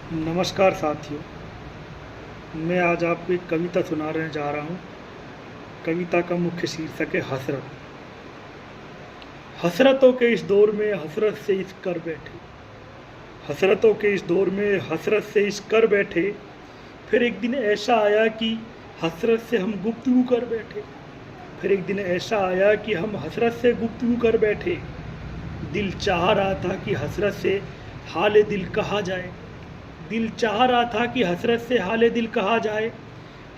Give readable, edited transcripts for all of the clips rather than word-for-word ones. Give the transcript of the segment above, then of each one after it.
नमस्कार साथियों, मैं आज आपको एक कविता सुनाने जा रहा हूँ। कविता का मुख्य शीर्षक है हसरत। हसरतों के इस दौर में हसरत से इश्क कर बैठे, हसरतों के इस दौर में हसरत से इश्क कर बैठे। फिर एक दिन ऐसा आया कि हसरत से हम गुफ्तगू कर बैठे, फिर एक दिन ऐसा आया कि हम हसरत से गुफ्तगू कर बैठे। दिल चाह रहा था कि हसरत से हाल दिल कहा जाए, दिल चाह रहा था कि हसरत से हाल दिल कहा जाए।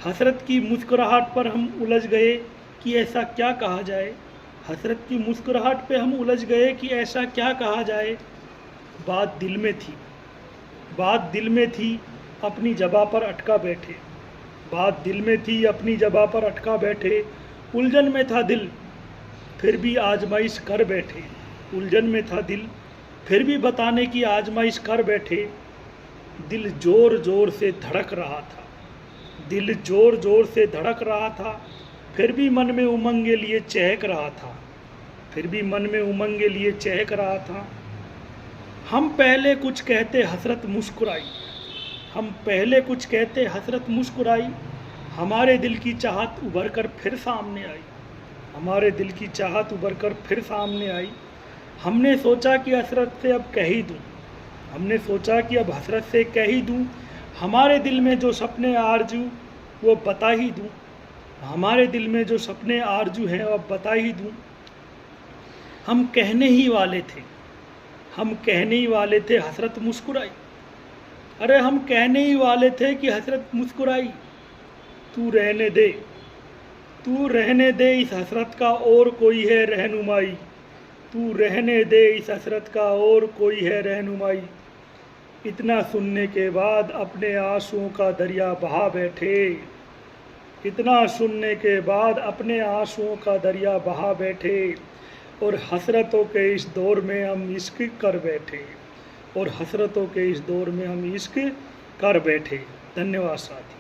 हसरत की मुस्कुराहट पर हम उलझ गए कि ऐसा क्या कहा जाए, हसरत की मुस्कुराहट पे हम उलझ गए कि ऐसा क्या कहा जाए। बात दिल में थी, बात दिल में थी, अपनी जगह पर अटका बैठे, बात दिल में थी, अपनी जगह पर अटका बैठे। उलझन में था दिल, फिर भी आजमाइश कर बैठे, उलझन में था दिल, फिर भी बताने की आजमाइश कर बैठे। दिल ज़ोर ज़ोर से धड़क रहा था, दिल ज़ोर ज़ोर से धड़क रहा था, फिर भी मन में उमंग के लिए चहक रहा था, फिर भी मन में उमंग के लिए चहक रहा था। हम पहले कुछ कहते हसरत मुस्कुराई, हम पहले कुछ कहते हसरत मुस्कुराई। हमारे दिल की चाहत उभर कर फिर सामने आई, हमारे दिल की चाहत उभर कर फिर सामने आई। हमने सोचा कि हसरत से अब कह ही दूँ, हमने सोचा कि अब हसरत से कह ही दूँ, हमारे दिल में जो सपने आरजू वो बता ही दूँ, हमारे दिल में जो सपने आरजू हैं अब बता ही दूँ। हम कहने ही वाले थे, हम कहने ही वाले थे, हसरत मुस्कुराई। अरे हम कहने ही वाले थे कि हसरत मुस्कुराई। तू रहने दे, तू रहने दे, इस हसरत का और कोई है रहनुमाई, तू रहने दे, इस हसरत का और कोई है रहनुमाई। इतना सुनने के बाद अपने आंसुओं का दरिया बहा बैठे, इतना सुनने के बाद अपने आंसुओं का दरिया बहा बैठे। और हसरतों के इस दौर में हम इश्क कर बैठे, और हसरतों के इस दौर में हम इश्क कर बैठे। धन्यवाद साथी।